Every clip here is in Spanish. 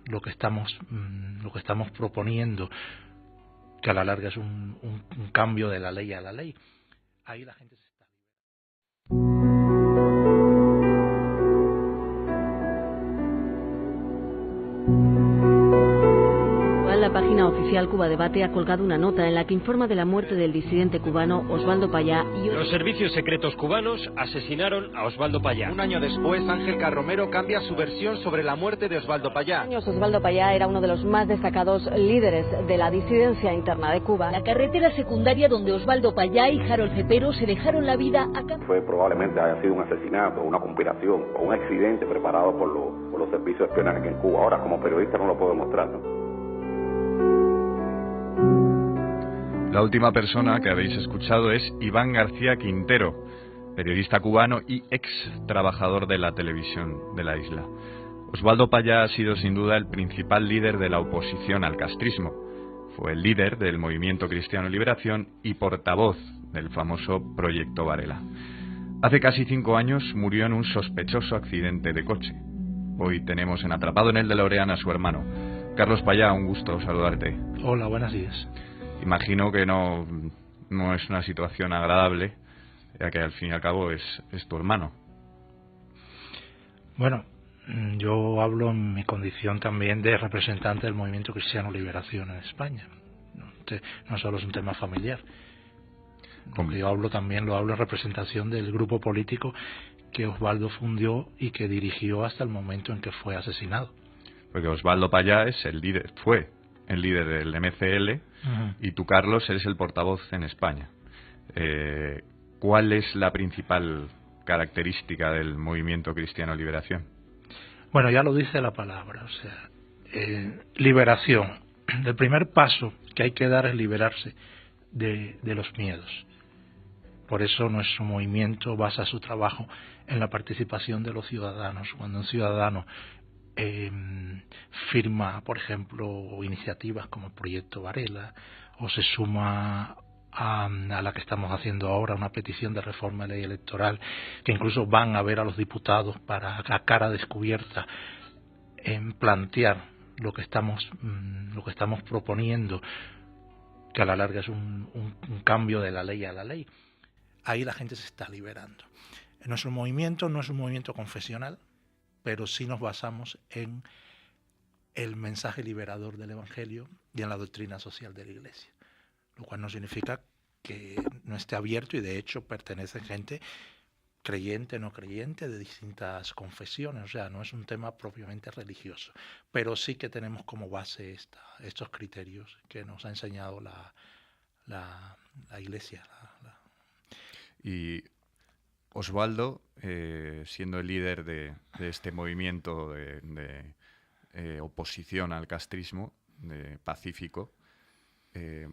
lo que estamos proponiendo, que a la larga es un cambio de la ley a la ley. Ahí la gente se está... La página oficial Cuba Debate ha colgado una nota en la que informa de la muerte del disidente cubano Osvaldo Payá y... Los servicios secretos cubanos asesinaron a Osvaldo Payá. Un año después, Ángel Carromero cambia su versión sobre la muerte de Osvaldo Payá. Osvaldo Payá era uno de los más destacados líderes de la disidencia interna de Cuba. La carretera secundaria donde Osvaldo Payá y Harold Cepero se dejaron la vida a... Fue probablemente haya sido un asesinato, una conspiración o un accidente preparado por los servicios de espionaje aquí en Cuba. Ahora, como periodista, no lo puedo demostrar, ¿no? La última persona que habéis escuchado es Iván García Quintero, periodista cubano y ex trabajador de la televisión de la isla. Osvaldo Payá ha sido sin duda el principal líder de la oposición al castrismo. Fue el líder del Movimiento Cristiano Liberación y portavoz del famoso Proyecto Varela. Hace casi 5 años murió en un sospechoso accidente de coche. Hoy tenemos en Atrapado en el DeLorean a su hermano. Carlos Payá, un gusto saludarte. Hola, buenos días. Imagino que no es una situación agradable, ya que al fin y al cabo es tu hermano. Bueno, yo hablo en mi condición también de representante del Movimiento Cristiano Liberación en España. No solo es un tema familiar. Como yo hablo también, lo hablo en representación del grupo político que Osvaldo fundió y que dirigió hasta el momento en que fue asesinado. Porque Osvaldo Payá fue el líder del MCL, y tú, Carlos, eres el portavoz en España. ¿Cuál es la principal característica del Movimiento Cristiano Liberación? Bueno, ya lo dice la palabra, o sea, liberación. El primer paso que hay que dar es liberarse de los miedos. Por eso nuestro movimiento basa su trabajo en la participación de los ciudadanos. Cuando un ciudadano firma, por ejemplo, iniciativas como el Proyecto Varela, o se suma a la que estamos haciendo ahora, una petición de reforma de ley electoral, que incluso van a ver a los diputados para a cara descubierta plantear lo que estamos proponiendo, que a la larga es un cambio de la ley a la ley. Ahí la gente se está liberando. Nuestro movimiento no es un movimiento confesional, pero sí nos basamos en el mensaje liberador del Evangelio y en la doctrina social de la Iglesia, lo cual no significa que no esté abierto, y de hecho pertenece gente creyente, no creyente, de distintas confesiones, o sea, no es un tema propiamente religioso, pero sí que tenemos como base estos criterios que nos ha enseñado la Iglesia. Y Osvaldo, siendo el líder de este movimiento de oposición al castrismo, pacífico,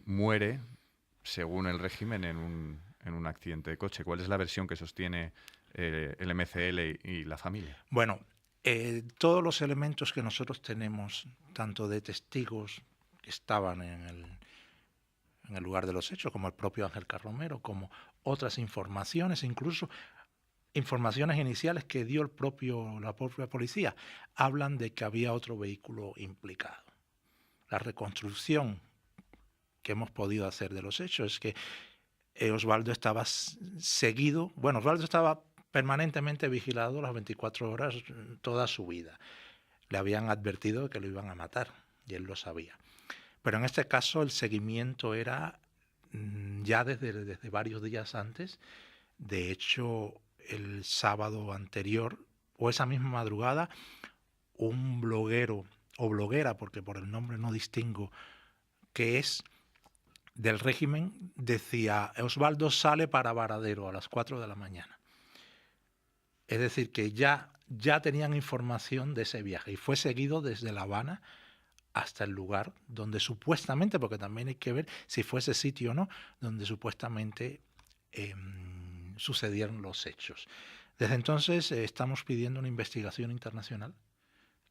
muere, según el régimen, en un accidente de coche. ¿Cuál es la versión que sostiene el MCL y la familia? Bueno, todos los elementos que nosotros tenemos, tanto de testigos que estaban en el lugar de los hechos, como el propio Ángel Carromero, como otras informaciones, incluso informaciones iniciales que dio la propia policía, hablan de que había otro vehículo implicado. La reconstrucción que hemos podido hacer de los hechos es que Osvaldo estaba seguido, bueno, Osvaldo estaba permanentemente vigilado las 24 horas toda su vida. Le habían advertido de que lo iban a matar y él lo sabía. Pero en este caso el seguimiento era ya desde varios días antes. De hecho, el sábado anterior o esa misma madrugada, un bloguero o bloguera, porque por el nombre no distingo qué es, del régimen, decía: Osvaldo sale para Varadero a las 4 de la mañana. Es decir, que ya tenían información de ese viaje y fue seguido desde La Habana hasta el lugar donde supuestamente, porque también hay que ver si fue ese sitio o no, donde supuestamente sucedieron los hechos. Desde entonces estamos pidiendo una investigación internacional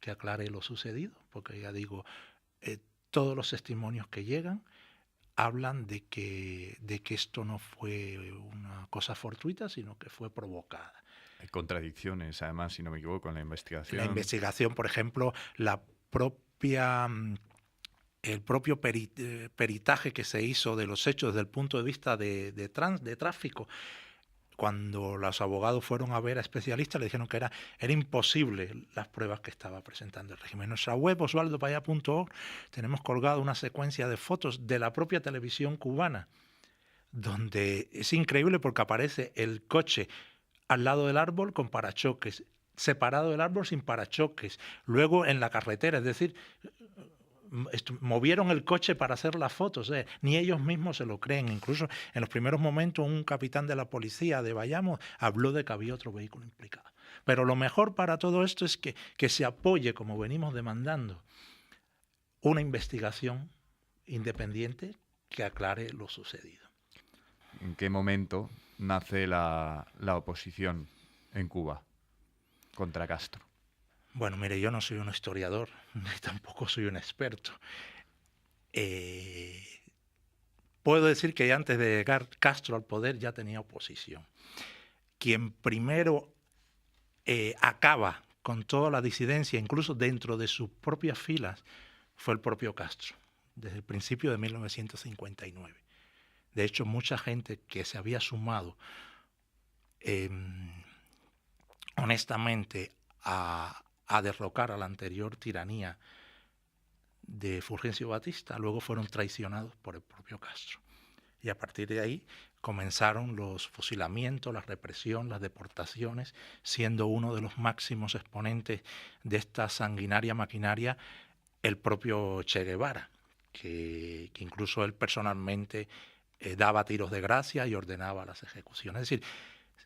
que aclare lo sucedido, porque ya digo, todos los testimonios que llegan hablan de que esto no fue una cosa fortuita, sino que fue provocada. Hay contradicciones, además, si no me equivoco, en la investigación. La investigación, por ejemplo, la el propio peritaje que se hizo de los hechos desde el punto de vista de tráfico. Cuando los abogados fueron a ver a especialistas, le dijeron que era imposible las pruebas que estaba presentando el régimen. En nuestra web, osvaldopaya.org, tenemos colgado una secuencia de fotos de la propia televisión cubana, donde es increíble porque aparece el coche al lado del árbol con parachoques, separado del árbol sin parachoques, luego en la carretera, es decir, movieron el coche para hacer las fotos, ni ellos mismos se lo creen. Incluso en los primeros momentos un capitán de la policía de Bayamo habló de que había otro vehículo implicado. Pero lo mejor para todo esto es que se apoye, como venimos demandando, una investigación independiente que aclare lo sucedido. ¿En qué momento nace la oposición en Cuba contra Castro? Bueno, mire, yo no soy un historiador, ni tampoco soy un experto. Puedo decir que antes de llegar Castro al poder ya tenía oposición. Quien primero acaba con toda la disidencia, incluso dentro de sus propias filas, fue el propio Castro, desde el principio de 1959. De hecho, mucha gente que se había sumado honestamente a derrocar a la anterior tiranía de Fulgencio Batista, luego fueron traicionados por el propio Castro. Y a partir de ahí comenzaron los fusilamientos, la represión, las deportaciones, siendo uno de los máximos exponentes de esta sanguinaria maquinaria el propio Che Guevara, que incluso él personalmente daba tiros de gracia y ordenaba las ejecuciones. Es decir,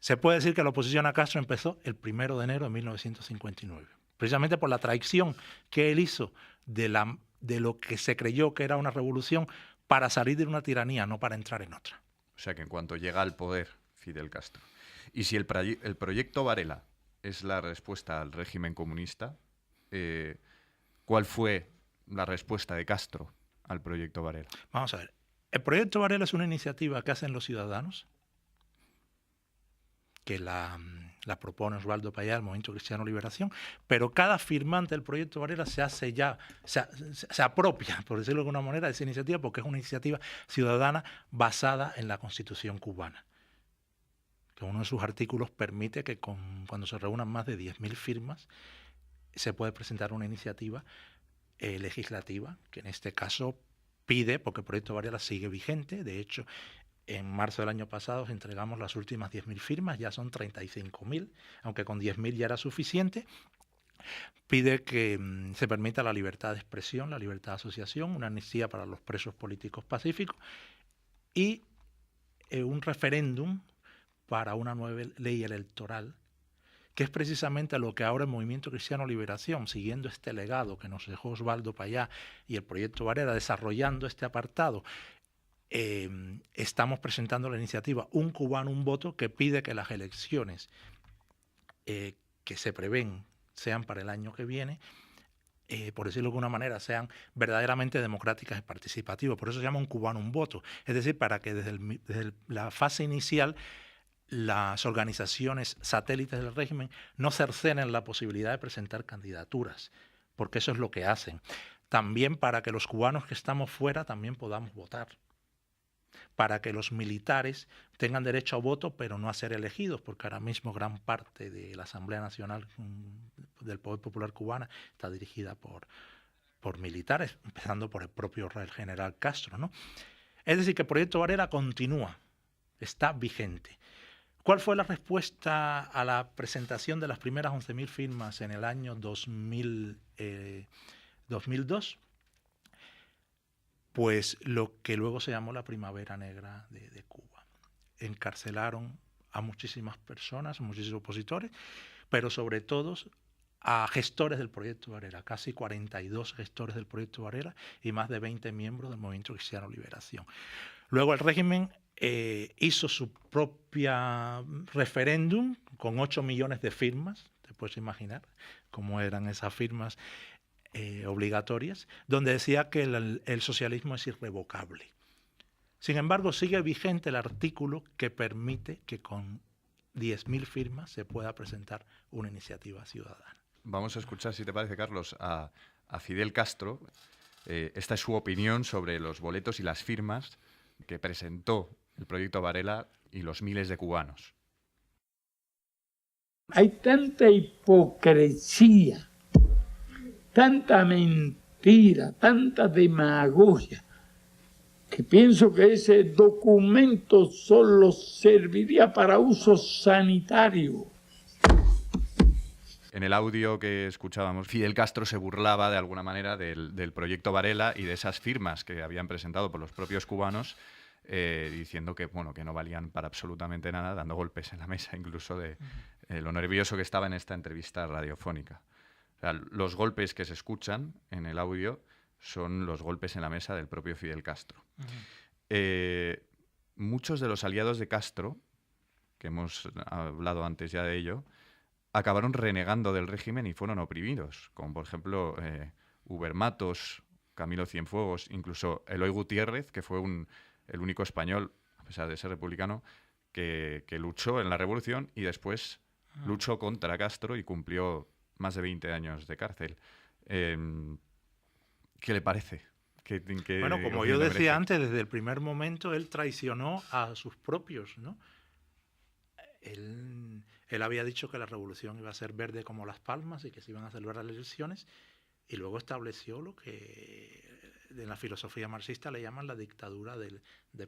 se puede decir que la oposición a Castro empezó el 1 de enero de 1959. Precisamente por la traición que él hizo de lo que se creyó que era una revolución para salir de una tiranía, no para entrar en otra. O sea que en cuanto llega al poder Fidel Castro, y si el proyecto Varela es la respuesta al régimen comunista, ¿cuál fue la respuesta de Castro al proyecto Varela? Vamos a ver, el proyecto Varela es una iniciativa que hacen los ciudadanos, que la propone Osvaldo Payá, el Movimiento Cristiano Liberación, pero cada firmante del proyecto Varela se apropia, por decirlo de alguna manera, de esa iniciativa, porque es una iniciativa ciudadana basada en la Constitución cubana, que uno de sus artículos permite que cuando se reúnan más de 10.000 firmas, se puede presentar una iniciativa legislativa, que en este caso pide, porque el proyecto Varela sigue vigente. De hecho, en marzo del año pasado entregamos las últimas 10.000 firmas, ya son 35.000, aunque con 10.000 ya era suficiente. Pide que se permita la libertad de expresión, la libertad de asociación, una amnistía para los presos políticos pacíficos y un referéndum para una nueva ley electoral, que es precisamente lo que ahora el Movimiento Cristiano Liberación, siguiendo este legado que nos dejó Osvaldo Payá y el proyecto Varela, desarrollando este apartado, estamos presentando la iniciativa Un Cubano, un Voto, que pide que las elecciones que se prevén sean para el año que viene, por decirlo de alguna manera, sean verdaderamente democráticas y participativas. Por eso se llama Un Cubano, un Voto. Es decir, para que desde la fase inicial las organizaciones satélites del régimen no cercenen la posibilidad de presentar candidaturas, porque eso es lo que hacen. También para que los cubanos que estamos fuera también podamos votar, para que los militares tengan derecho a voto, pero no a ser elegidos, porque ahora mismo gran parte de la Asamblea Nacional del Poder Popular Cubana está dirigida por militares, empezando por el propio general Castro, ¿no? Es decir, que el proyecto Varela continúa, está vigente. ¿Cuál fue la respuesta a la presentación de las primeras 11.000 firmas en el año 2002? Pues lo que luego se llamó la Primavera Negra de Cuba. Encarcelaron a muchísimas personas, muchísimos opositores, pero sobre todo a gestores del proyecto Varela, casi 42 gestores del proyecto Varela y más de 20 miembros del Movimiento Cristiano Liberación. Luego el régimen hizo su propia referéndum con 8 millones de firmas, te puedes imaginar cómo eran esas firmas obligatorias, donde decía que el socialismo es irrevocable. Sin embargo, sigue vigente el artículo que permite que con 10.000 firmas se pueda presentar una iniciativa ciudadana. Vamos a escuchar, si te parece, Carlos, a a Fidel Castro. Esta es su opinión sobre los boletos y las firmas que presentó el proyecto Varela y los miles de cubanos. Hay tanta hipocresía, tanta mentira, tanta demagogia, que pienso que ese documento solo serviría para uso sanitario. En el audio que escuchábamos, Fidel Castro se burlaba de alguna manera del proyecto Varela y de esas firmas que habían presentado por los propios cubanos, diciendo que, bueno, que no valían para absolutamente nada, dando golpes en la mesa incluso de lo nervioso que estaba en esta entrevista radiofónica. O sea, los golpes que se escuchan en el audio son los golpes en la mesa del propio Fidel Castro. Muchos de los aliados de Castro, que hemos hablado antes ya de ello, acabaron renegando del régimen y fueron oprimidos, como por ejemplo Uber Matos, Camilo Cienfuegos, incluso Eloy Gutiérrez, que fue el único español, a pesar de ser republicano, que luchó en la revolución y después luchó contra Castro y cumplió más de 20 años de cárcel. ¿Qué le parece? Bueno, como yo decía antes, desde el primer momento él traicionó a sus propios, ¿no? Él había dicho que la revolución iba a ser verde como las palmas y que se iban a celebrar las elecciones, y luego estableció lo que en la filosofía marxista le llaman la dictadura del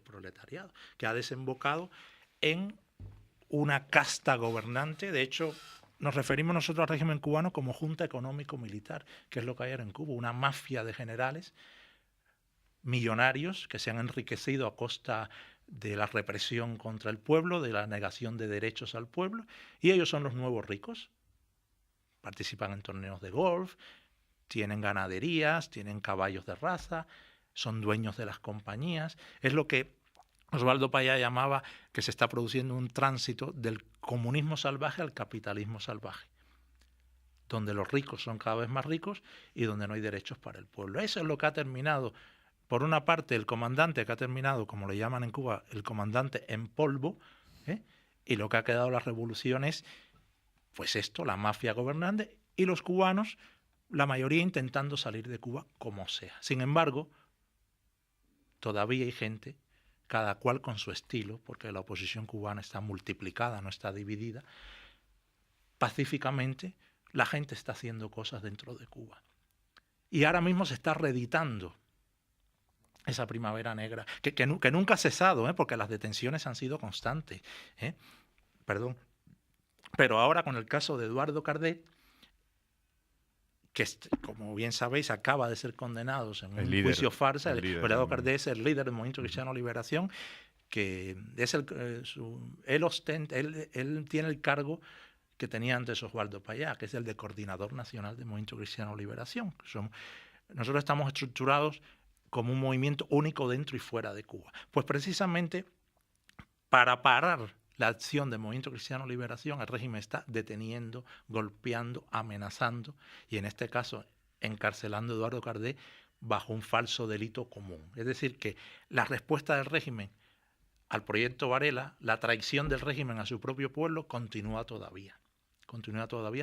proletariado, que ha desembocado en una casta gobernante. De hecho, nos referimos nosotros al régimen cubano como junta económico-militar, que es lo que hay en Cuba, una mafia de generales millonarios que se han enriquecido a costa de la represión contra el pueblo, de la negación de derechos al pueblo, y ellos son los nuevos ricos. Participan en torneos de golf, tienen ganaderías, tienen caballos de raza, son dueños de las compañías. Es lo que Osvaldo Payá llamaba que se está produciendo un tránsito del comunismo salvaje al capitalismo salvaje, donde los ricos son cada vez más ricos y donde no hay derechos para el pueblo. Eso es lo que ha terminado. Por una parte, el comandante que ha terminado, como le llaman en Cuba, el comandante en polvo, y lo que ha quedado la revolución es, pues esto, la mafia gobernante, y los cubanos, la mayoría intentando salir de Cuba como sea. Sin embargo, todavía hay gente, cada cual con su estilo, porque la oposición cubana está multiplicada, no está dividida, pacíficamente la gente está haciendo cosas dentro de Cuba. Y ahora mismo se está reeditando esa primavera negra, que nunca ha cesado, porque las detenciones han sido constantes. Perdón. Pero ahora con el caso de Eduardo Cardet, que como bien sabéis acaba de ser condenado en un juicio farsa. Eduardo Cardet es el líder del Movimiento Cristiano de Liberación, que es él tiene el cargo que tenía antes Osvaldo Payá, que es el de Coordinador Nacional del Movimiento Cristiano de Liberación. Nosotros estamos estructurados como un movimiento único dentro y fuera de Cuba. Pues precisamente para parar la acción del Movimiento Cristiano de Liberación, el régimen está deteniendo, golpeando, amenazando y en este caso encarcelando a Eduardo Cardet bajo un falso delito común. Es decir, que la respuesta del régimen al proyecto Varela, la traición del régimen a su propio pueblo, continúa todavía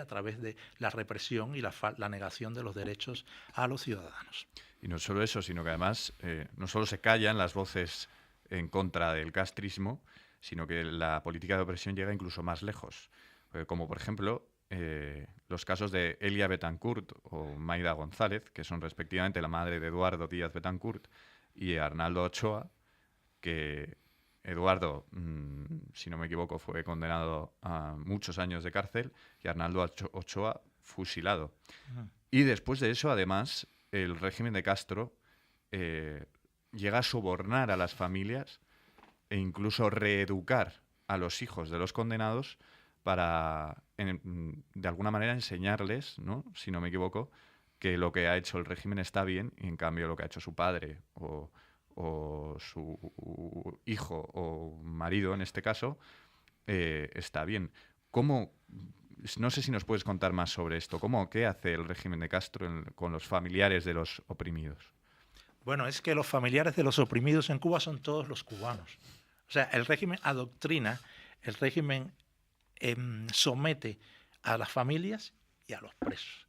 a través de la represión y la negación de los derechos a los ciudadanos. Y no solo eso, sino que además no solo se callan las voces en contra del castrismo, sino que la política de opresión llega incluso más lejos. Como por ejemplo los casos de Elia Betancourt o Maida González, que son respectivamente la madre de Eduardo Díaz Betancourt y Arnaldo Ochoa, que Eduardo, si no me equivoco, fue condenado a muchos años de cárcel y Arnaldo Ochoa fusilado. Y después de eso, además, el régimen de Castro llega a sobornar a las familias e incluso reeducar a los hijos de los condenados para, de alguna manera, enseñarles, ¿no?, si no me equivoco, que lo que ha hecho el régimen está bien y, en cambio, lo que ha hecho su padre o su hijo o marido, en este caso, está bien. No sé si nos puedes contar más sobre esto. ¿Qué hace el régimen de Castro con los familiares de los oprimidos? Bueno, es que los familiares de los oprimidos en Cuba son todos los cubanos. O sea, el régimen adoctrina, el régimen somete a las familias y a los presos.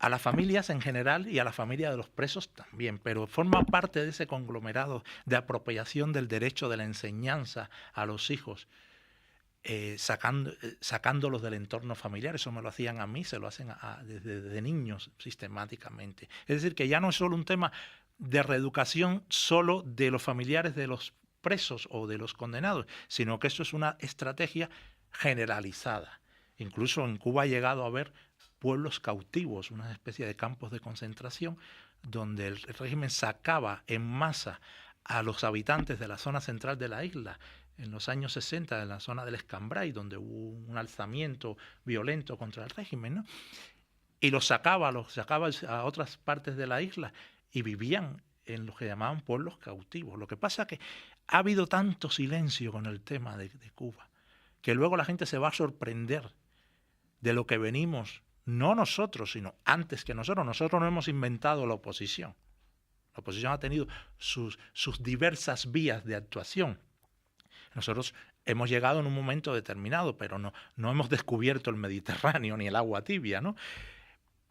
a las familias en general y a la familia de los presos también, pero forma parte de ese conglomerado de apropiación del derecho de la enseñanza a los hijos, sacándolos del entorno familiar. Eso me lo hacían a mí, se lo hacen desde niños sistemáticamente. Es decir, que ya no es solo un tema de reeducación solo de los familiares de los presos o de los condenados, sino que esto es una estrategia generalizada. Incluso en Cuba ha llegado a haber pueblos cautivos, una especie de campos de concentración, donde el régimen sacaba en masa a los habitantes de la zona central de la isla en los años 60, en la zona del Escambray, donde hubo un alzamiento violento contra el régimen, ¿no? Y los sacaba a otras partes de la isla y vivían en lo que llamaban pueblos cautivos. Lo que pasa es que ha habido tanto silencio con el tema de Cuba, que luego la gente se va a sorprender de lo que venimos, no nosotros, sino antes que nosotros. Nosotros no hemos inventado la oposición. La oposición ha tenido sus diversas vías de actuación. Nosotros hemos llegado en un momento determinado, pero no hemos descubierto el Mediterráneo ni el agua tibia, ¿no?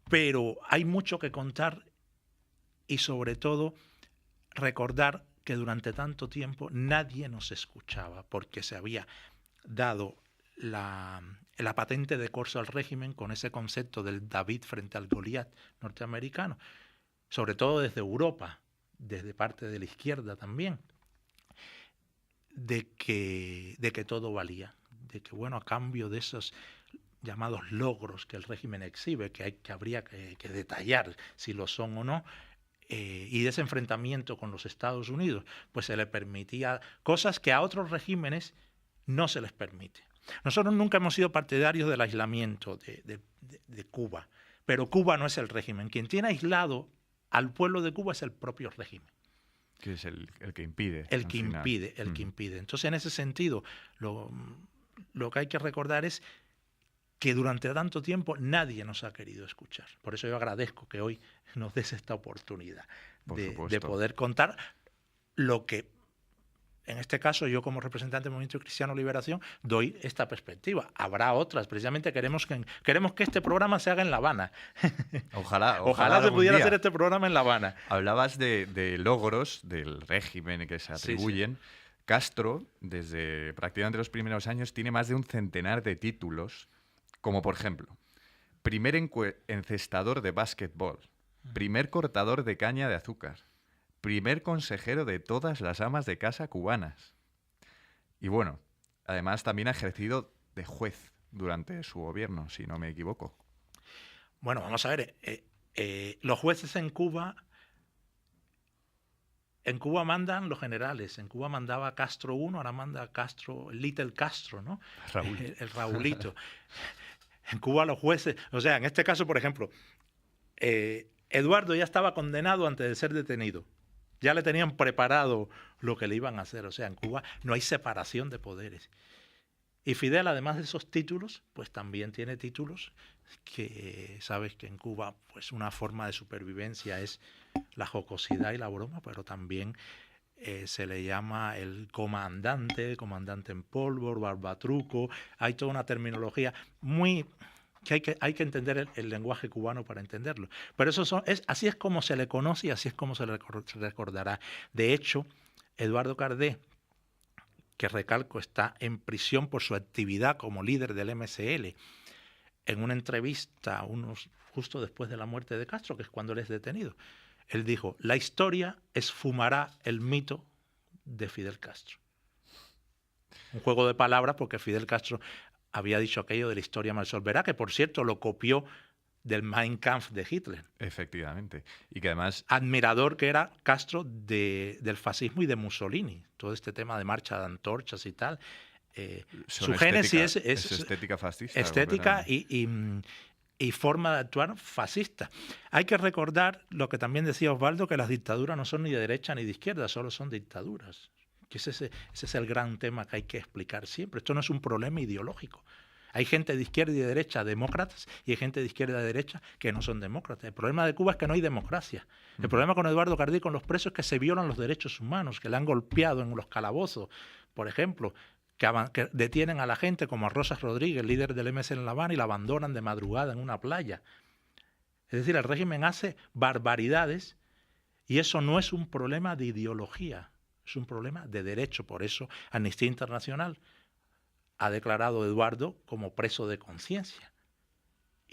Pero hay mucho que contar y sobre todo recordar que durante tanto tiempo nadie nos escuchaba porque se había dado la patente de corso al régimen con ese concepto del David frente al Goliat norteamericano, sobre todo desde Europa, desde parte de la izquierda también, de que todo valía, de que bueno, a cambio de esos llamados logros que el régimen exhibe, que habría que detallar si lo son o no, y de ese enfrentamiento con los Estados Unidos, pues se le permitía cosas que a otros regímenes no se les permite. Nosotros nunca hemos sido partidarios del aislamiento de Cuba, pero Cuba no es el régimen. Quien tiene aislado al pueblo de Cuba es el propio régimen. Que es el que impide. El que impide. Entonces, en ese sentido, lo que hay que recordar es que durante tanto tiempo nadie nos ha querido escuchar. Por eso yo agradezco que hoy nos des esta oportunidad de poder contar lo que, en este caso, yo como representante del Movimiento Cristiano Liberación, doy esta perspectiva. Habrá otras. Precisamente queremos que este programa se haga en La Habana. Ojalá se pudiera hacer este programa en La Habana. Hablabas de logros del régimen que se atribuyen. Sí. Castro, desde prácticamente los primeros años, tiene más de un centenar de títulos, como por ejemplo, primer encestador de básquetbol, primer cortador de caña de azúcar, primer consejero de todas las amas de casa cubanas. Y bueno, además también ha ejercido de juez durante su gobierno, si no me equivoco. Bueno, vamos a ver, los jueces en Cuba mandan los generales. En Cuba mandaba Castro I, ahora manda Castro, Little Castro, ¿no? Raúl. El Raulito. En Cuba los jueces, o sea, en este caso, por ejemplo, Eduardo ya estaba condenado antes de ser detenido. Ya le tenían preparado lo que le iban a hacer. O sea, en Cuba no hay separación de poderes. Y Fidel, además de esos títulos, pues también tiene títulos que, sabes que en Cuba, pues una forma de supervivencia es la jocosidad y la broma, pero también se le llama el comandante en polvo, barbatruco. Hay toda una terminología muy que hay que entender el lenguaje cubano para entenderlo. Pero así es como se le conoce y así es como se le recordará. De hecho, Eduardo Cardé, que recalco está en prisión por su actividad como líder del MSL, en una entrevista justo después de la muerte de Castro, que es cuando él es detenido, él dijo: la historia esfumará el mito de Fidel Castro. Un juego de palabras, porque Fidel Castro había dicho aquello de la historia me resolverá, que por cierto lo copió del Mein Kampf de Hitler. Efectivamente. Y que además... admirador que era Castro del fascismo y de Mussolini. Todo este tema de marcha de antorchas y tal. Su génesis es estética fascista. Estética y forma de actuar fascista. Hay que recordar lo que también decía Osvaldo, que las dictaduras no son ni de derecha ni de izquierda, solo son dictaduras. Que ese es el gran tema que hay que explicar siempre. Esto no es un problema ideológico. Hay gente de izquierda y de derecha demócratas y hay gente de izquierda y de derecha que no son demócratas. El problema de Cuba es que no hay democracia. El problema con Eduardo Cardí y con los presos es que se violan los derechos humanos, que le han golpeado en los calabozos, por ejemplo, que detienen a la gente como a Rosas Rodríguez, líder del MS en La Habana, y la abandonan de madrugada en una playa. Es decir, el régimen hace barbaridades y eso no es un problema de ideología, es un problema de derecho. Por eso Amnistía Internacional ha declarado a Eduardo como preso de conciencia.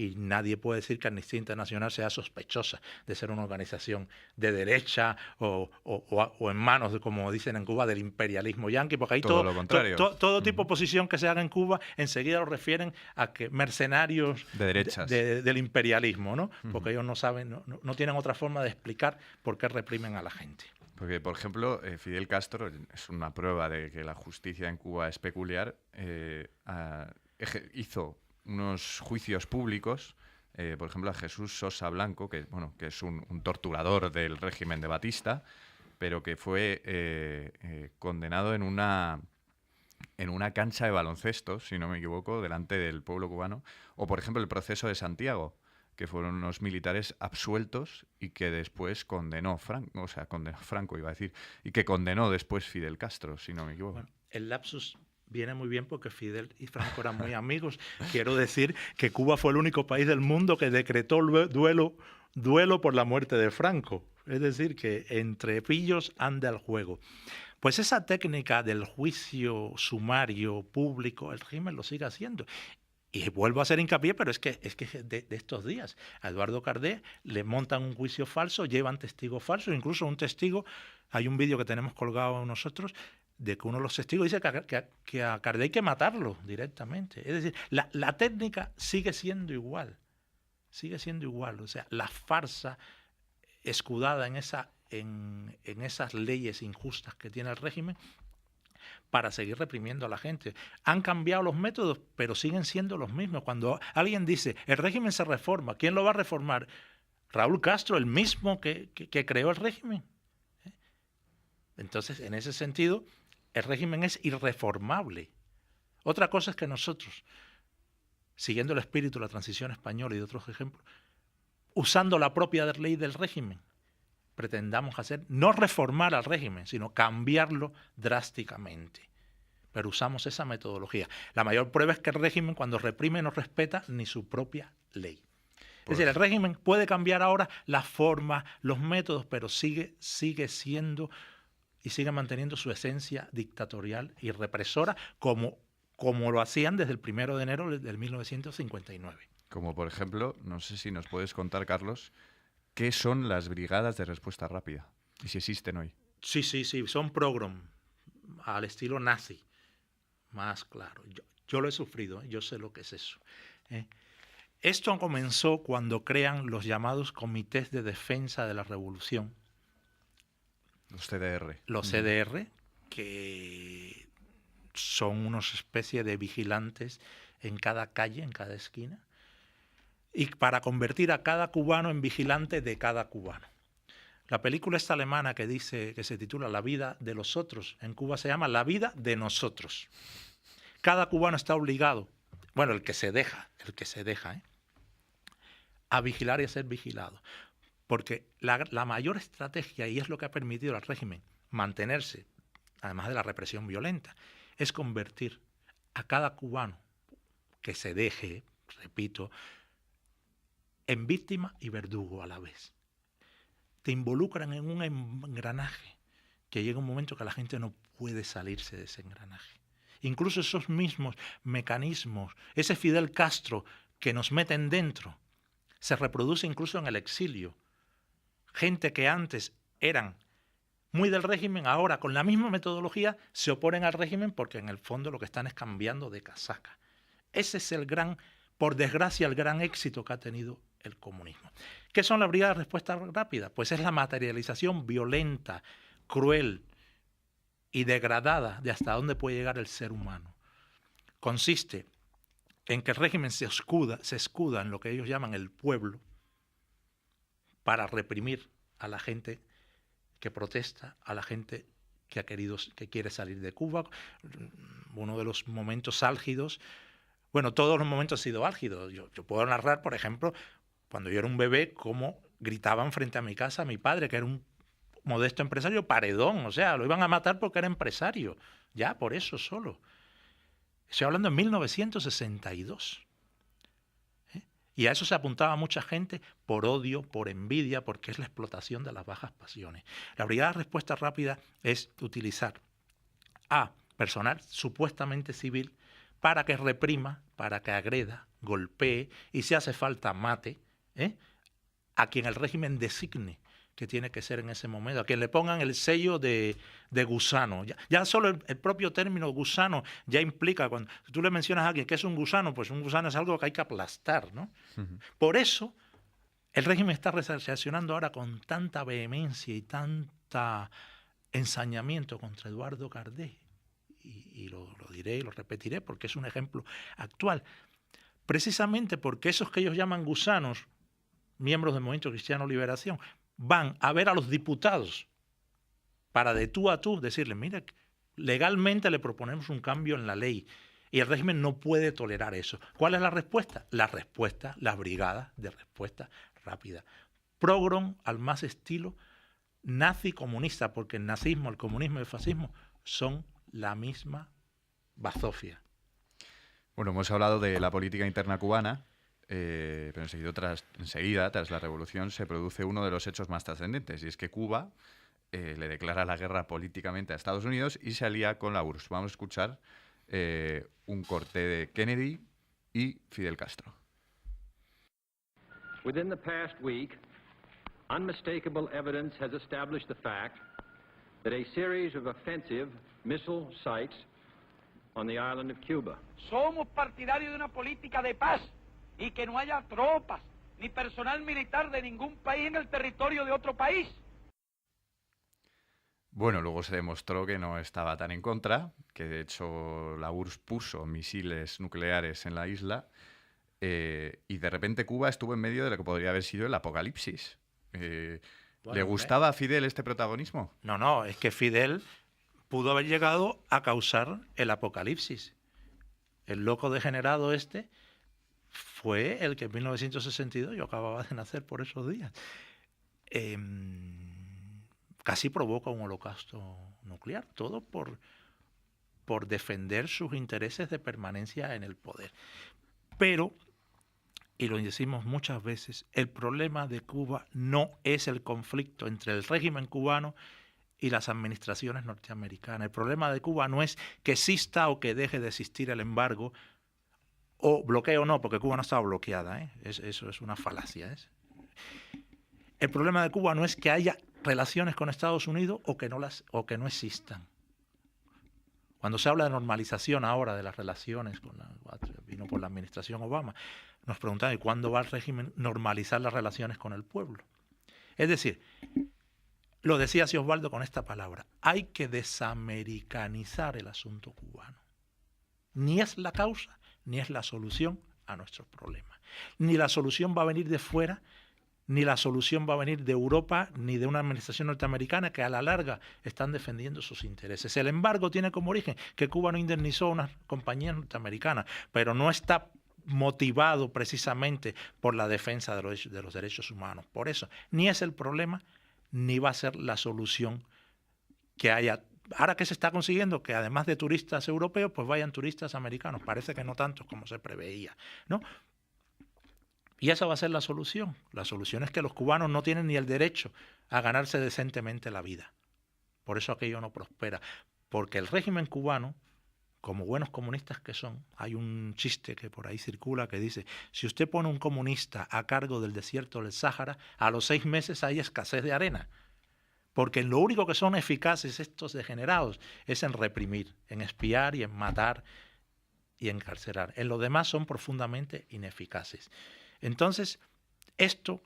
Y nadie puede decir que Amnistía Internacional sea sospechosa de ser una organización de derecha o en manos, como dicen en Cuba, del imperialismo yanqui, porque ahí Todo lo contrario. todo tipo de posición que se haga en Cuba enseguida lo refieren a que mercenarios de derechas del imperialismo, ¿no? Porque ellos no saben, no tienen otra forma de explicar por qué reprimen a la gente. Porque, por ejemplo, Fidel Castro, es una prueba de que la justicia en Cuba es peculiar, hizo unos juicios públicos, por ejemplo, a Jesús Sosa Blanco, que es un torturador del régimen de Batista, pero que fue condenado en una cancha de baloncesto, si no me equivoco, delante del pueblo cubano. O, por ejemplo, el proceso de Santiago, que fueron unos militares absueltos y que después condenó Franco, iba a decir, y que condenó después Fidel Castro, si no me equivoco. Bueno, el lapsus viene muy bien porque Fidel y Franco eran muy amigos. Quiero decir que Cuba fue el único país del mundo que decretó duelo por la muerte de Franco. Es decir, que entre pillos anda el juego. Pues esa técnica del juicio sumario público, el régimen lo sigue haciendo. Y vuelvo a hacer hincapié, pero es que de estos días. A Eduardo Cardé le montan un juicio falso, llevan testigos falsos, incluso un testigo, hay un vídeo que tenemos colgado nosotros, de que uno de los testigos dice que a Cardé hay que matarlo directamente. Es decir, la técnica sigue siendo igual. O sea, la farsa escudada en esas leyes injustas que tiene el régimen para seguir reprimiendo a la gente. Han cambiado los métodos, pero siguen siendo los mismos. Cuando alguien dice, el régimen se reforma, ¿quién lo va a reformar? Raúl Castro, el mismo que creó el régimen. Entonces, en ese sentido, el régimen es irreformable. Otra cosa es que nosotros, siguiendo el espíritu de la transición española y de otros ejemplos, usando la propia ley del régimen, pretendamos hacer, no reformar al régimen, sino cambiarlo drásticamente. Pero usamos esa metodología. La mayor prueba es que el régimen, cuando reprime, no respeta ni su propia ley. Es decir, el régimen puede cambiar ahora la forma, los métodos, pero sigue siendo y sigue manteniendo su esencia dictatorial y represora como lo hacían desde el 1 de enero del 1959. Como por ejemplo, no sé si nos puedes contar, Carlos, ¿qué son las brigadas de respuesta rápida? Y si existen hoy. Sí, son pogrom, al estilo nazi, más claro. Yo lo he sufrido, yo sé lo que es eso. Esto comenzó cuando crean los llamados comités de defensa de la revolución. Los CDR. Los CDR, que son una especie de vigilantes en cada calle, en cada esquina, y para convertir a cada cubano en vigilante de cada cubano. La película esta alemana que se titula La vida de los otros, en Cuba se llama La vida de nosotros. Cada cubano está obligado, bueno, el que se deja, a vigilar y a ser vigilado. Porque la mayor estrategia, y es lo que ha permitido al régimen mantenerse, además de la represión violenta, es convertir a cada cubano que se deje, repito, en víctima y verdugo a la vez. Te involucran en un engranaje que llega un momento que la gente no puede salirse de ese engranaje. Incluso esos mismos mecanismos, ese Fidel Castro que nos meten dentro, se reproduce incluso en el exilio. Gente que antes eran muy del régimen, ahora con la misma metodología se oponen al régimen porque en el fondo lo que están es cambiando de casaca. Ese es por desgracia, el gran éxito que ha tenido el comunismo. ¿Qué son las brigadas de respuesta rápida? Pues es la materialización violenta, cruel y degradada de hasta dónde puede llegar el ser humano. Consiste en que el régimen se escuda en lo que ellos llaman el pueblo para reprimir a la gente que protesta, a la gente que quiere salir de Cuba. Uno de los momentos álgidos, bueno, todos los momentos han sido álgidos. Yo puedo narrar, por ejemplo, cuando yo era un bebé, cómo gritaban frente a mi casa a mi padre, que era un modesto empresario, paredón, o sea, lo iban a matar porque era empresario, ya por eso solo. Estoy hablando en 1962. Y a eso se apuntaba mucha gente por odio, por envidia, porque es la explotación de las bajas pasiones. La Brigada de Respuesta Rápida es utilizar a personal supuestamente civil para que reprima, para que agreda, golpee y si hace falta mate a quien el régimen designe que tiene que ser en ese momento, a quien le pongan el sello de gusano. Ya solo el propio término gusano ya implica, cuando tú le mencionas a alguien que es un gusano, pues un gusano es algo que hay que aplastar, ¿no? Por eso el régimen está reaccionando ahora con tanta vehemencia y tanta ensañamiento contra Eduardo Cardé. Y lo diré y lo repetiré porque es un ejemplo actual. Precisamente porque esos que ellos llaman gusanos, miembros del Movimiento Cristiano Liberación, van a ver a los diputados para de tú a tú decirles, mira, legalmente le proponemos un cambio en la ley y el régimen no puede tolerar eso. ¿Cuál es la respuesta? Las brigadas de respuesta rápida. Progrom al más estilo nazi comunista, porque el nazismo, el comunismo y el fascismo son la misma bazofia. Bueno, hemos hablado de la política interna cubana, pero enseguida, tras la revolución, se produce uno de los hechos más trascendentes, y es que Cuba le declara la guerra políticamente a Estados Unidos y se alía con la URSS. Vamos a escuchar un corte de Kennedy y Fidel Castro. Within the past week, unmistakable evidence has established the fact that a series of offensive missile sites on the island of Cuba. Somos partidarios de una política de paz y que no haya tropas ni personal militar de ningún país en el territorio de otro país. Bueno, luego se demostró que no estaba tan en contra, que de hecho la URSS puso misiles nucleares en la isla y de repente Cuba estuvo en medio de lo que podría haber sido el apocalipsis. ¿Le gustaba a Fidel este protagonismo? No, es que Fidel pudo haber llegado a causar el apocalipsis. El loco degenerado este fue el que en 1962, yo acababa de nacer por esos días, casi provoca un holocausto nuclear, todo por defender sus intereses de permanencia en el poder. Pero, y lo decimos muchas veces, el problema de Cuba no es el conflicto entre el régimen cubano y las administraciones norteamericanas. El problema de Cuba no es que exista o que deje de existir el embargo, o bloqueo no, porque Cuba no estaba bloqueada, eso es una falacia. El problema de Cuba no es que haya relaciones con Estados Unidos o que no existan. Cuando se habla de normalización ahora de las relaciones, vino por la administración Obama, nos preguntan ¿y cuándo va el régimen normalizar las relaciones con el pueblo? Es decir, lo decía así Osvaldo con esta palabra, hay que desamericanizar el asunto cubano. Ni es la causa, ni es la solución a nuestros problemas. Ni la solución va a venir de fuera, ni la solución va a venir de Europa, ni de una administración norteamericana que a la larga están defendiendo sus intereses. El embargo tiene como origen que Cuba no indemnizó a unas compañías norteamericanas, pero no está motivado precisamente por la defensa de los derechos humanos. Por eso, ni es el problema, ni va a ser la solución que haya. Ahora que se está consiguiendo que además de turistas europeos, pues vayan turistas americanos. Parece que no tantos como se preveía, ¿no? Y esa va a ser la solución. La solución es que los cubanos no tienen ni el derecho a ganarse decentemente la vida. Por eso aquello no prospera. Porque el régimen cubano, como buenos comunistas que son, hay un chiste que por ahí circula que dice, si usted pone un comunista a cargo del desierto del Sáhara, a los 6 meses hay escasez de arena. Porque lo único que son eficaces estos degenerados es en reprimir, en espiar y en matar y encarcelar. En lo demás son profundamente ineficaces. Entonces, este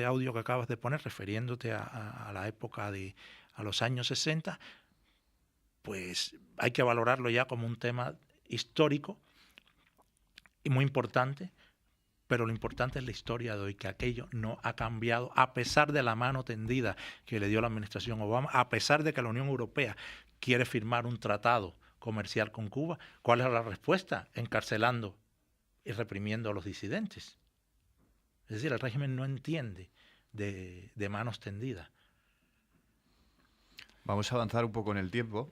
audio que acabas de poner, refiriéndote a la época a los años 60, pues hay que valorarlo ya como un tema histórico y muy importante, pero lo importante es la historia de hoy, que aquello no ha cambiado, a pesar de la mano tendida que le dio la administración Obama, a pesar de que la Unión Europea quiere firmar un tratado comercial con Cuba. ¿Cuál es la respuesta? Encarcelando y reprimiendo a los disidentes. Es decir, el régimen no entiende de manos tendidas. Vamos a avanzar un poco en el tiempo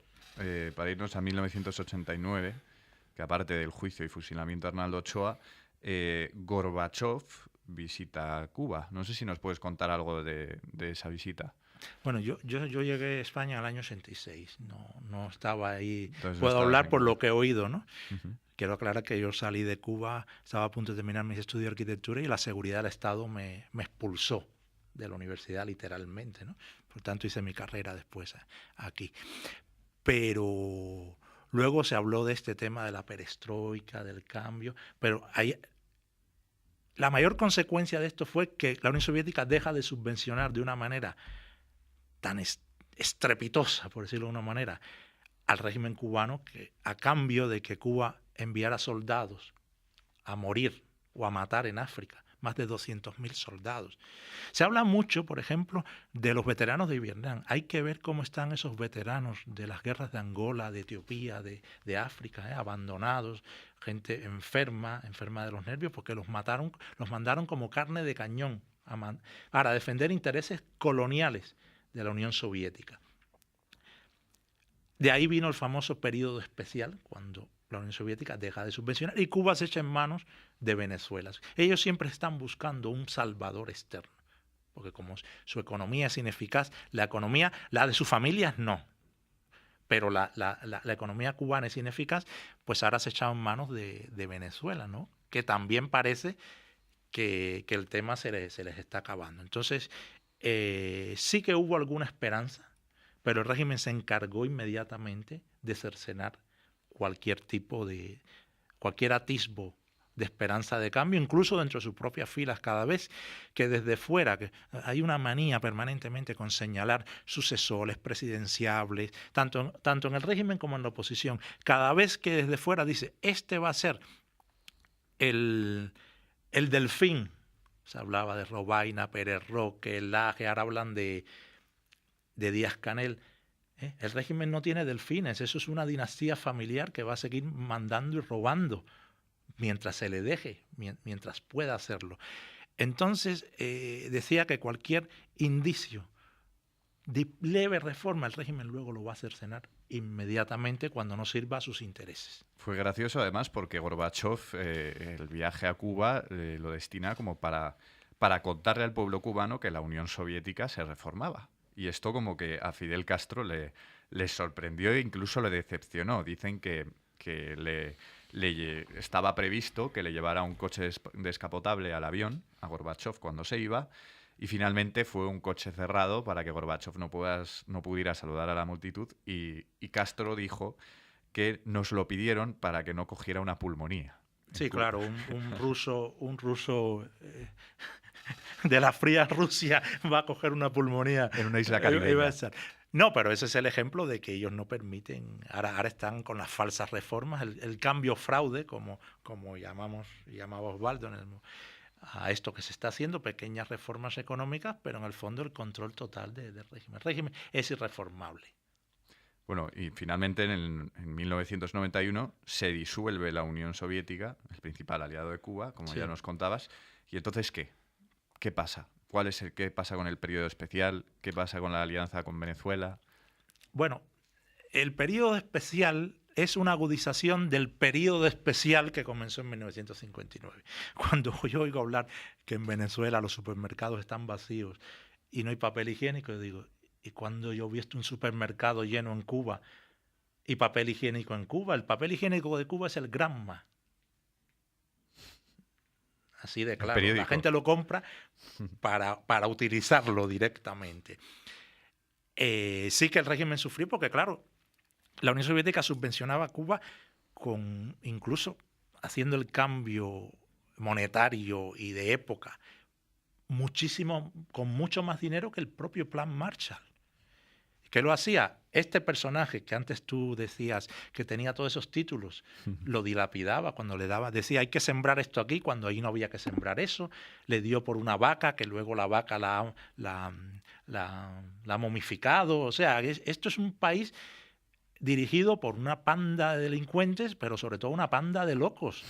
para irnos a 1989, que aparte del juicio y fusilamiento de Arnaldo Ochoa, Gorbachov visita Cuba. No sé si nos puedes contar algo de esa visita. Bueno, yo llegué a España al año 86, no estaba ahí. Entonces, Puedo hablar por Cuba. lo que he oído, ¿no? Uh-huh. Quiero aclarar que yo salí de Cuba, estaba a punto de terminar mis estudios de arquitectura y la seguridad del Estado me expulsó de la universidad literalmente, ¿no? Por tanto hice mi carrera después aquí. Pero luego se habló de este tema de la perestroika, del cambio, pero ahí la mayor consecuencia de esto fue que la Unión Soviética deja de subvencionar de una manera tan estrepitosa, por decirlo de una manera, al régimen cubano, que a cambio de que Cuba enviara soldados a morir o a matar en África, más de 200.000 soldados. Se habla mucho, por ejemplo, de los veteranos de Vietnam. Hay que ver cómo están esos veteranos de las guerras de Angola, de Etiopía, de África, abandonados, gente enferma de los nervios, porque los mandaron como carne de cañón para defender intereses coloniales de la Unión Soviética. De ahí vino el famoso periodo especial, cuando la Unión Soviética deja de subvencionar y Cuba se echa en manos de Venezuela. Ellos siempre están buscando un salvador externo, porque como su economía es ineficaz, la economía, la de sus familias no, pero la economía cubana es ineficaz, pues ahora se echa en manos de Venezuela, ¿no? Que también parece que el tema se les está acabando. Entonces, sí que hubo alguna esperanza, pero el régimen se encargó inmediatamente de cercenar cualquier atisbo de esperanza de cambio, incluso dentro de sus propias filas, cada vez que desde fuera, que hay una manía permanentemente con señalar sucesores presidenciables, tanto en el régimen como en la oposición, cada vez que desde fuera dice, este va a ser el delfín, se hablaba de Robaina, Pérez Roque, Laje, ahora hablan de Díaz-Canel. El régimen no tiene delfines, eso es una dinastía familiar que va a seguir mandando y robando mientras se le deje, mientras pueda hacerlo. Entonces, decía que cualquier indicio de leve reforma, el régimen luego lo va a cercenar inmediatamente cuando no sirva a sus intereses. Fue gracioso además porque Gorbachov el viaje a Cuba lo destina como para contarle al pueblo cubano que la Unión Soviética se reformaba. Y esto como que a Fidel Castro le sorprendió e incluso le decepcionó. Dicen que estaba previsto que le llevara un coche descapotable al avión, a Gorbachov, cuando se iba, y finalmente fue un coche cerrado para que Gorbachov no pudiera saludar a la multitud, y Castro dijo que nos lo pidieron para que no cogiera una pulmonía. Sí, claro, un ruso de la fría Rusia va a coger una pulmonía en una isla caribeña. No, pero ese es el ejemplo de que ellos no permiten, ahora están con las falsas reformas, el cambio fraude, como llamaba Osvaldo, a esto que se está haciendo, pequeñas reformas económicas, pero en el fondo el control total del régimen. El régimen es irreformable. Bueno, y finalmente en 1991 se disuelve la Unión Soviética, el principal aliado de Cuba, como ya nos contabas, y entonces ¿qué? ¿Qué pasa? ¿Qué pasa con el periodo especial? ¿Qué pasa con la alianza con Venezuela? Bueno, el periodo especial es una agudización del periodo especial que comenzó en 1959. Cuando yo oigo hablar que en Venezuela los supermercados están vacíos y no hay papel higiénico, yo digo, ¿y cuando yo he visto un supermercado lleno en Cuba y papel higiénico en Cuba? El papel higiénico de Cuba es el Granma. Así de claro, la gente lo compra para utilizarlo directamente. Sí que el régimen sufrió porque, claro, la Unión Soviética subvencionaba a Cuba incluso haciendo el cambio monetario y de época con mucho más dinero que el propio Plan Marshall. ¿Qué lo hacía? Este personaje que antes tú decías que tenía todos esos títulos, lo dilapidaba cuando le daba, decía hay que sembrar esto aquí, cuando ahí no había que sembrar eso, le dio por una vaca, que luego la vaca la ha momificado, o sea, esto es un país dirigido por una panda de delincuentes, pero sobre todo una panda de locos.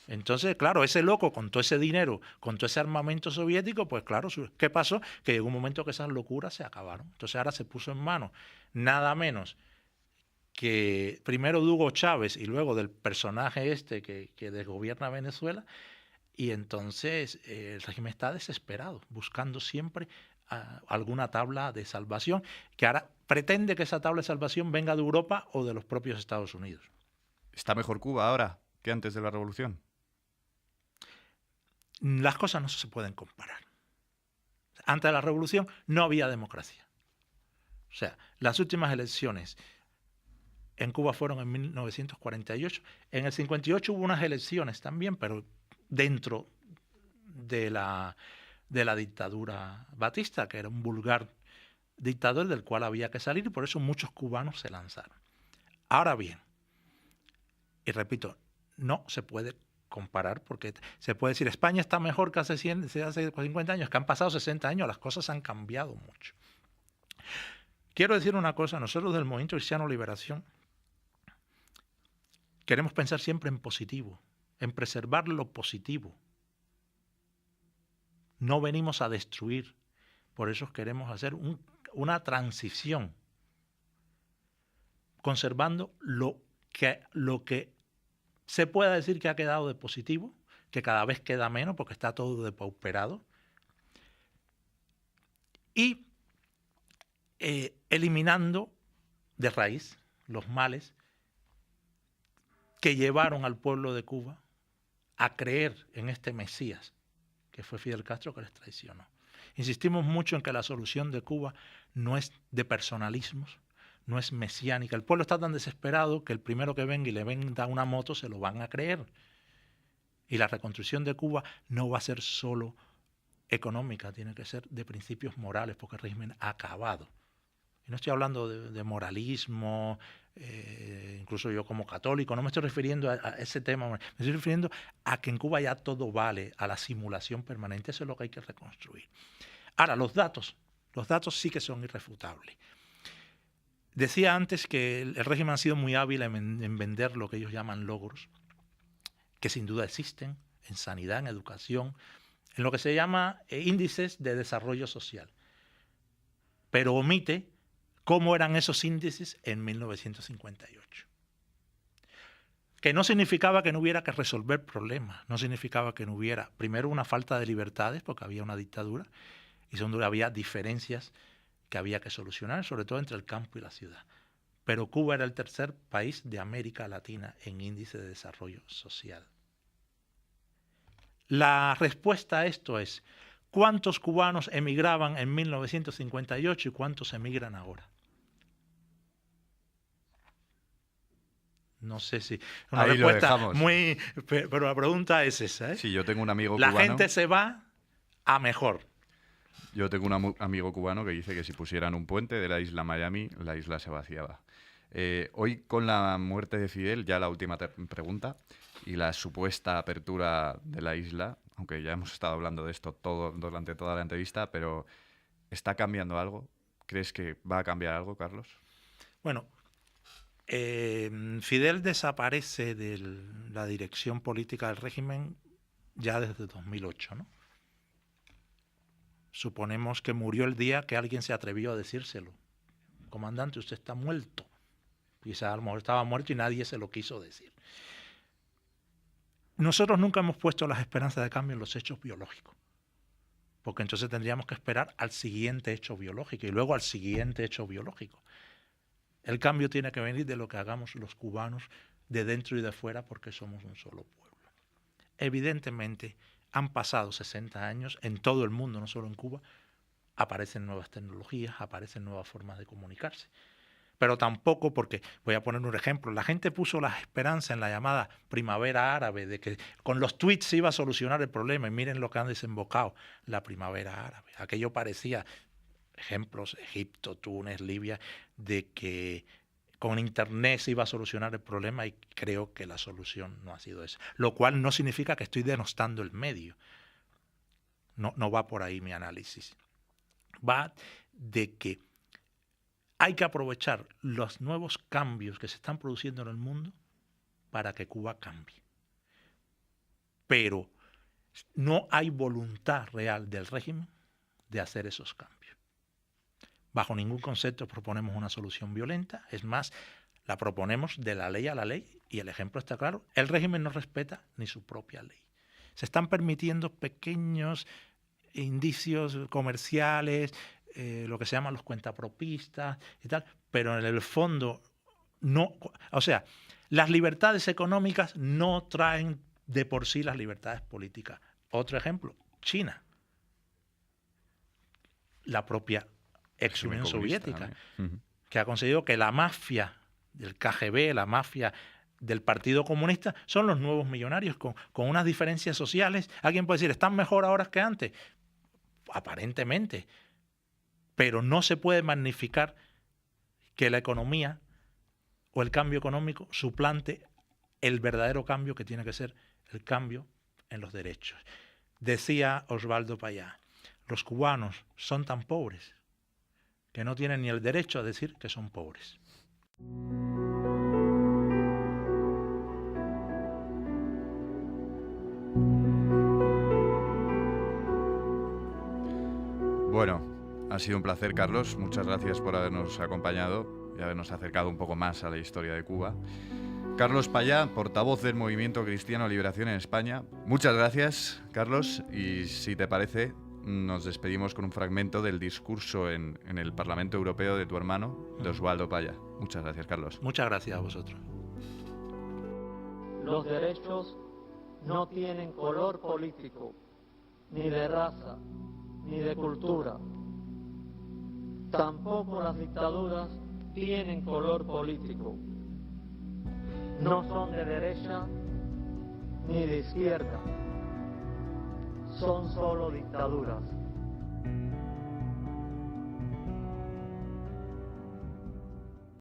Entonces, claro, ese loco con todo ese dinero, con todo ese armamento soviético, pues claro, ¿qué pasó? Que llegó un momento que esas locuras se acabaron. Entonces ahora se puso en manos nada menos que primero de Hugo Chávez y luego del personaje que desgobierna Venezuela, Y entonces el régimen está desesperado, buscando siempre alguna tabla de salvación, que ahora pretende que esa tabla de salvación venga de Europa o de los propios Estados Unidos. ¿Está mejor Cuba ahora que antes de la revolución? Las cosas no se pueden comparar. Antes de la revolución no había democracia. O sea, las últimas elecciones en Cuba fueron en 1948. En el 58 hubo unas elecciones también, pero dentro de la dictadura batista, que era un vulgar dictador del cual había que salir, y por eso muchos cubanos se lanzaron. Ahora bien, y repito, no se puede comparar, porque se puede decir España está mejor que hace 50 años, que han pasado 60 años, las cosas han cambiado mucho. Quiero decir una cosa, nosotros del Movimiento Cristiano Liberación queremos pensar siempre en positivo, en preservar lo positivo. No venimos a destruir, por eso queremos hacer una transición, conservando lo que se pueda decir que ha quedado de positivo, que cada vez queda menos porque está todo depauperado, y eliminando de raíz los males que llevaron al pueblo de Cuba a creer en este Mesías, que fue Fidel Castro, que les traicionó. Insistimos mucho en que la solución de Cuba no es de personalismos, no es mesiánica. El pueblo está tan desesperado que el primero que venga y le venda una moto se lo van a creer. Y la reconstrucción de Cuba no va a ser solo económica, tiene que ser de principios morales, porque el régimen ha acabado. Y no estoy hablando de moralismo, incluso yo como católico, no me estoy refiriendo a ese tema, me estoy refiriendo a que en Cuba ya todo vale, a la simulación permanente, eso es lo que hay que reconstruir. Ahora, los datos sí que son irrefutables. Decía antes que el régimen ha sido muy hábil en vender lo que ellos llaman logros, que sin duda existen en sanidad, en educación, en lo que se llama índices de desarrollo social, pero omite cómo eran esos índices en 1958. Que no significaba que no hubiera que resolver problemas, no significaba que no hubiera, primero, una falta de libertades, porque había una dictadura, y segundo, había diferencias que había que solucionar, sobre todo entre el campo y la ciudad. Pero Cuba era el tercer país de América Latina en índice de desarrollo social. La respuesta a esto es, ¿cuántos cubanos emigraban en 1958 y cuántos emigran ahora? No sé si... Una ahí respuesta lo dejamos. muy... Pero la pregunta es esa, ¿eh? Sí, yo tengo un amigo la cubano... gente se va a mejor. Yo tengo un amigo cubano que dice que si pusieran un puente de la isla Miami, la isla se vaciaba. Hoy, con la muerte de Fidel, ya la última pregunta, y la supuesta apertura de la isla, aunque ya hemos estado hablando de esto durante toda la entrevista, pero ¿está cambiando algo? ¿Crees que va a cambiar algo, Carlos? Bueno, Fidel desaparece de la dirección política del régimen ya desde 2008, ¿no? Suponemos que murió el día que alguien se atrevió a decírselo. Comandante, usted está muerto. Quizá a lo mejor estaba muerto y nadie se lo quiso decir. Nosotros nunca hemos puesto las esperanzas de cambio en los hechos biológicos, porque entonces tendríamos que esperar al siguiente hecho biológico y luego al siguiente hecho biológico. El cambio tiene que venir de lo que hagamos los cubanos de dentro y de fuera, porque somos un solo pueblo. Evidentemente, han pasado 60 años en todo el mundo, no solo en Cuba, aparecen nuevas tecnologías, aparecen nuevas formas de comunicarse. Pero tampoco, porque, voy a poner un ejemplo, la gente puso las esperanzas en la llamada primavera árabe, de que con los tweets se iba a solucionar el problema, y miren lo que han desembocado, la primavera árabe. Aquello parecía, ejemplos, Egipto, Túnez, Libia, de que con Internet se iba a solucionar el problema, y creo que la solución no ha sido esa. Lo cual no significa que estoy denostando el medio. No va por ahí mi análisis. Va de que hay que aprovechar los nuevos cambios que se están produciendo en el mundo para que Cuba cambie. Pero no hay voluntad real del régimen de hacer esos cambios. Bajo ningún concepto proponemos una solución violenta, es más, la proponemos de la ley a la ley, y el ejemplo está claro, el régimen no respeta ni su propia ley. Se están permitiendo pequeños indicios comerciales, lo que se llaman los cuentapropistas y tal, pero en el fondo no, o sea, las libertades económicas no traen de por sí las libertades políticas. Otro ejemplo, China, la propia ex Unión Soviética, que ha conseguido que la mafia del KGB, la mafia del Partido Comunista, son los nuevos millonarios con unas diferencias sociales. Alguien puede decir, ¿están mejor ahora que antes? Aparentemente, pero no se puede magnificar que la economía o el cambio económico suplante el verdadero cambio que tiene que ser el cambio en los derechos. Decía Osvaldo Payá, los cubanos son tan pobres que no tienen ni el derecho a decir que son pobres. Bueno, ha sido un placer, Carlos. Muchas gracias por habernos acompañado y habernos acercado un poco más a la historia de Cuba. Carlos Payá, portavoz del Movimiento Cristiano Liberación en España. Muchas gracias, Carlos, y si te parece, nos despedimos con un fragmento del discurso en el Parlamento Europeo de tu hermano, de Osvaldo Payá. Muchas gracias, Carlos. Muchas gracias a vosotros. Los derechos no tienen color político, ni de raza, ni de cultura. Tampoco las dictaduras tienen color político. No son de derecha ni de izquierda. Son solo dictaduras.